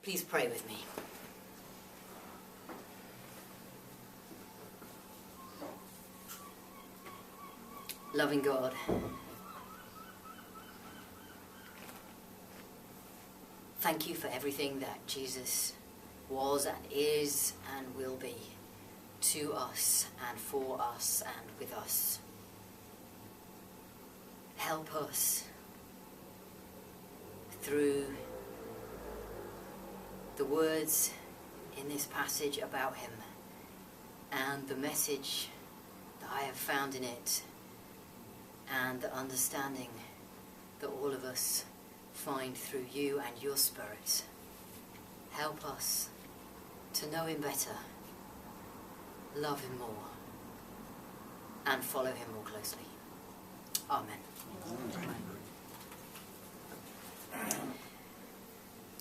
Please pray with me. Loving God, thank you for everything that Jesus was and is and will be to us and for us and with us. Help us through the words in this passage about him and the message that I have found in it and the understanding that all of us find through you and your Spirit. Help us to know him better, love him more, and follow him more closely. Amen.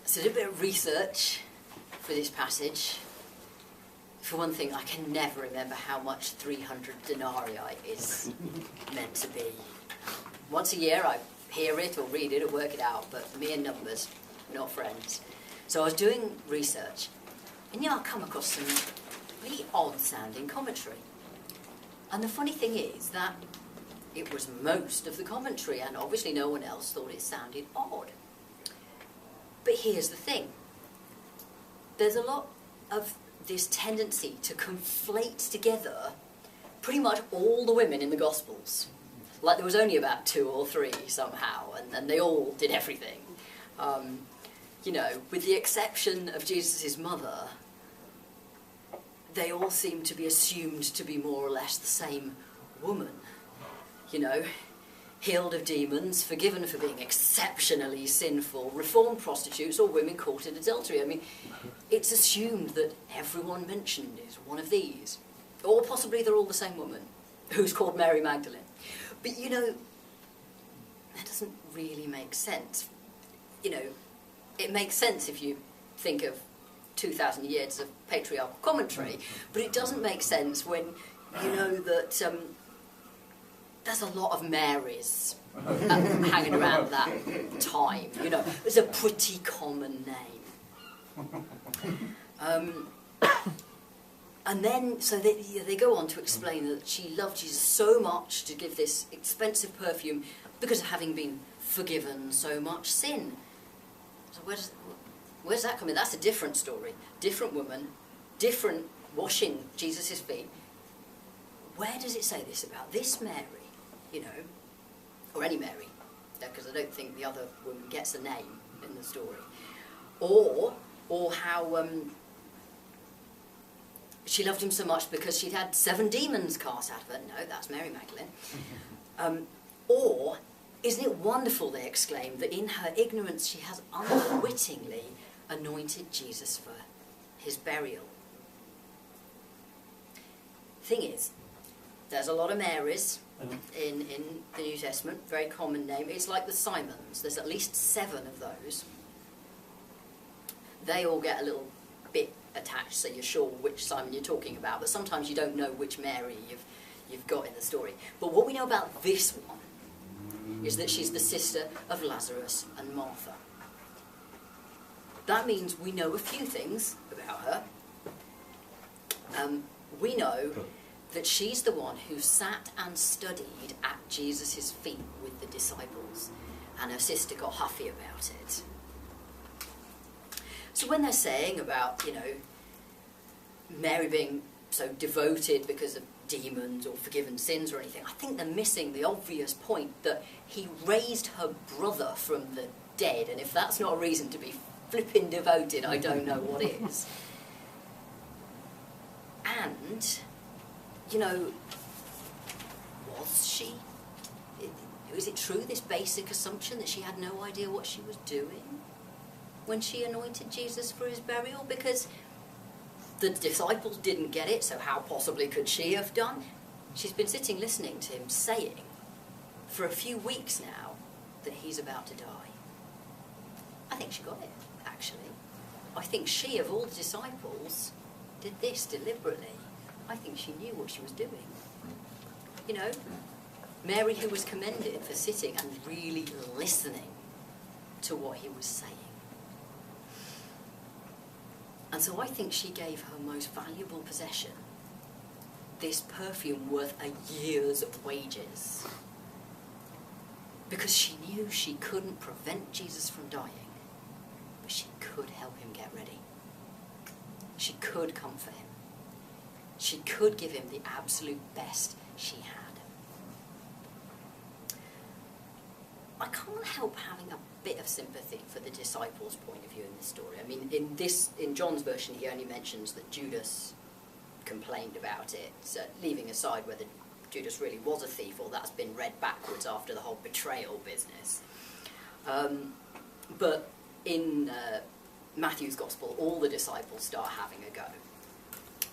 So I did a bit of research for this passage. For one thing, I can never remember how much 300 denarii is meant to be. Once a year I hear it or read it or work it out, but mere numbers, not friends. So I was doing research, and I come across some really odd-sounding commentary. And the funny thing is that it was most of the commentary, and obviously no one else thought it sounded odd. But here's the thing. There's a lot of this tendency to conflate together pretty much all the women in the Gospels. Like there was only about 2 or 3 somehow, and they all did everything. With the exception of Jesus' mother, they all seem to be assumed to be more or less the same woman. Healed of demons, forgiven for being exceptionally sinful, reformed prostitutes, or women caught in adultery. I mean, it's assumed that everyone mentioned is one of these. Or possibly they're all the same woman, who's called Mary Magdalene. But, that doesn't really make sense. It makes sense if you think of 2,000 years of patriarchal commentary, but it doesn't make sense when you know that there's a lot of Marys hanging around that time. It's a pretty common name. And then, so they go on to explain that she loved Jesus so much to give this expensive perfume because of having been forgiven so much sin. So where's that coming? That's a different story. Different woman, different washing Jesus' feet. Where does it say this about this Mary? Or any Mary, because I don't think the other woman gets a name in the story. Or how she loved him so much because she'd had 7 demons cast out of her. No, that's Mary Magdalene. Or, isn't it wonderful, they exclaim, that in her ignorance she has unwittingly anointed Jesus for his burial. Thing is, there's a lot of Marys in the New Testament, very common name. It's like the Simons. There's at least 7 of those. They all get a little bit attached, so you're sure which Simon you're talking about, but sometimes you don't know which Mary you've got in the story. But what we know about this one is that she's the sister of Lazarus and Martha. That means we know a few things about her. We know that she's the one who sat and studied at Jesus' feet with the disciples, and her sister got huffy about it. So when they're saying about, Mary being so devoted because of demons or forgiven sins or anything, I think they're missing the obvious point that he raised her brother from the dead, and if that's not a reason to be flipping devoted, I don't know what is. And was she? Is it true, this basic assumption that she had no idea what she was doing when she anointed Jesus for his burial? Because the disciples didn't get it, so how possibly could she have done? She's been sitting listening to him saying for a few weeks now that he's about to die. I think she got it, actually. I think she, of all the disciples, did this deliberately. I think she knew what she was doing. Mary, who was commended for sitting and really listening to what he was saying. And so I think she gave her most valuable possession, this perfume worth a year's wages, because she knew she couldn't prevent Jesus from dying, but she could help him get ready. She could comfort him. She could give him the absolute best she had. I can't help having a bit of sympathy for the disciples' point of view in this story. I mean, in John's version, he only mentions that Judas complained about it, so leaving aside whether Judas really was a thief or that's been read backwards after the whole betrayal business. But in Matthew's Gospel, all the disciples start having a go,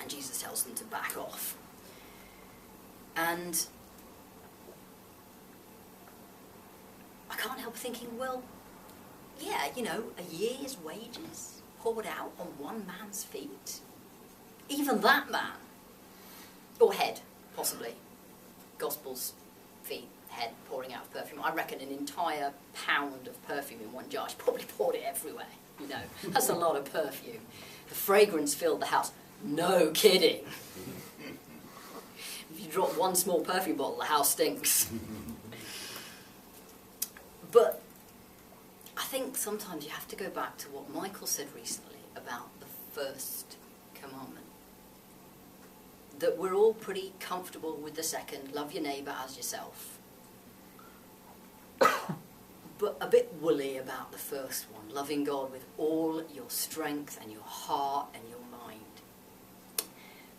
and Jesus tells them to back off. And I can't help thinking, well, yeah, you know, a year's wages poured out on one man's feet. Even that man, or head, possibly. Gospel's feet, head, pouring out of perfume. I reckon an entire pound of perfume in one jar. She probably poured it everywhere, you know. That's a lot of perfume. The fragrance filled the house. No kidding. If you drop one small perfume bottle, the house stinks. But I think sometimes you have to go back to what Michael said recently about the first commandment. That we're all pretty comfortable with the second, love your neighbour as yourself. But a bit woolly about the first one, loving God with all your strength and your heart and your mind.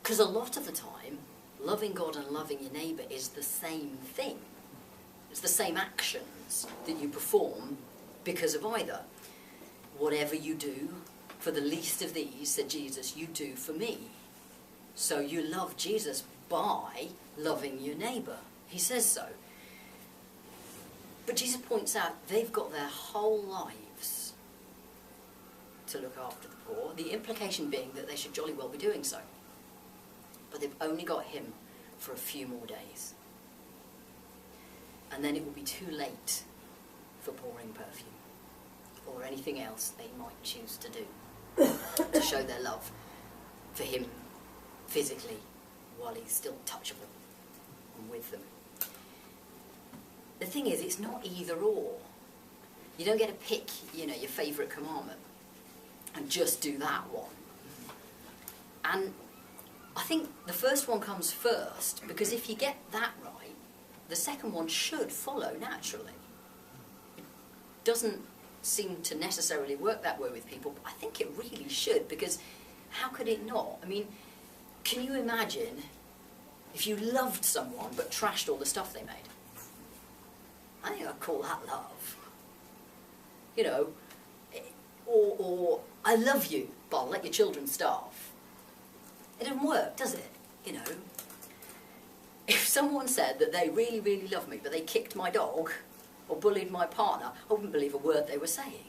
Because a lot of the time, loving God and loving your neighbour is the same thing. It's the same actions that you perform because of either. Whatever you do for the least of these, said Jesus, you do for me. So you love Jesus by loving your neighbour. He says so. But Jesus points out they've got their whole lives to look after the poor. The implication being that they should jolly well be doing so. But they've only got him for a few more days. And then it will be too late for pouring perfume or anything else they might choose to do to show their love for him physically while he's still touchable and with them. The thing is, it's not either or. You don't get to pick, you know, your favourite commandment and just do that one. And I think the first one comes first, because if you get that right, the second one should follow naturally. It doesn't seem to necessarily work that way with people, but I think it really should, because how could it not? I mean, can you imagine if you loved someone but trashed all the stuff they made? I think I'd call that love. You know, or I love you, but I'll let your children starve. It doesn't work, does it? You know, if someone said that they really, really love me, but they kicked my dog or bullied my partner, I wouldn't believe a word they were saying.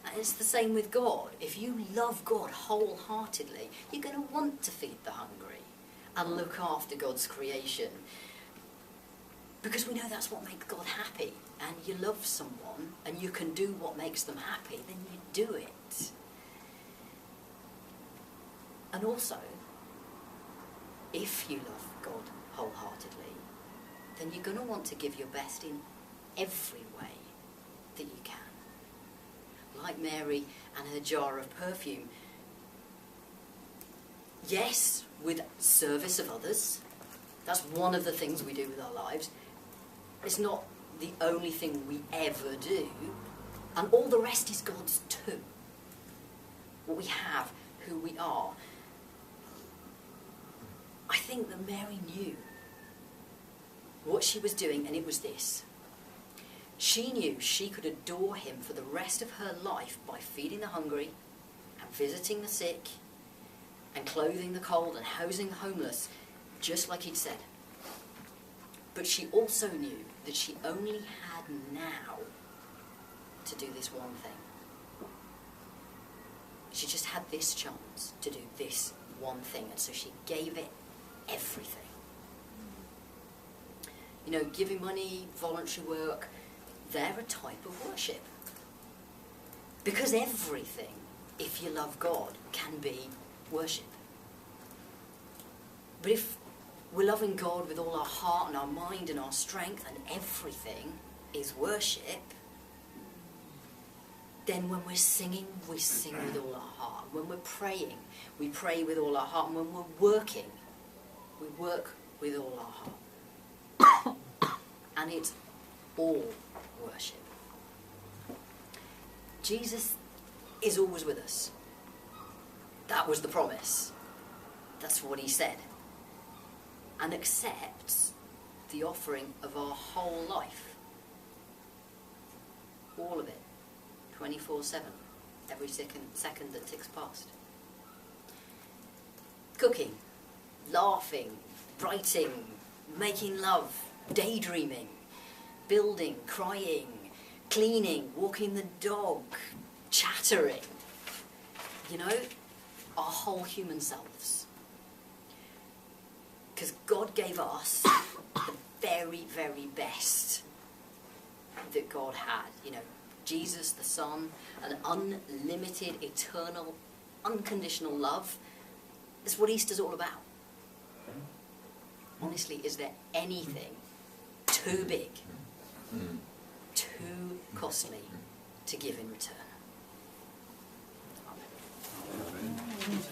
And it's the same with God. If you love God wholeheartedly, you're going to want to feed the hungry and look after God's creation. Because we know that's what makes God happy. And you love someone and you can do what makes them happy, then you do it. And also, if you love God wholeheartedly, then you're going to want to give your best in every way that you can. Like Mary and her jar of perfume. Yes, with service of others. That's one of the things we do with our lives. It's not the only thing we ever do. And all the rest is God's too. What we have, who we are. I think that Mary knew what she was doing, and it was this. She knew she could adore him for the rest of her life by feeding the hungry and visiting the sick and clothing the cold and housing the homeless, just like he'd said. But she also knew that she only had now to do this one thing. She just had this chance to do this one thing, and so she gave it everything. You know, giving money, voluntary work, they're a type of worship. Because everything if you love God, can be worship. But if we're loving God with all our heart and our mind and our strength and everything is worship, then when we're singing, we sing with all our heart. When we're praying, we pray with all our heart. And when we're working, we work with all our heart. And it's all worship. Jesus is always with us. That was the promise. That's what he said. And accepts the offering of our whole life. All of it. 24/7. Every second that ticks past. Cooking, laughing, writing, making love, daydreaming, building, crying, cleaning, walking the dog, chattering. You know, our whole human selves. Because God gave us the very, very best that God had. You know, Jesus, the Son, an unlimited, eternal, unconditional love. That's what Easter's all about. Honestly, is there anything too big, too costly to give in return? Amen.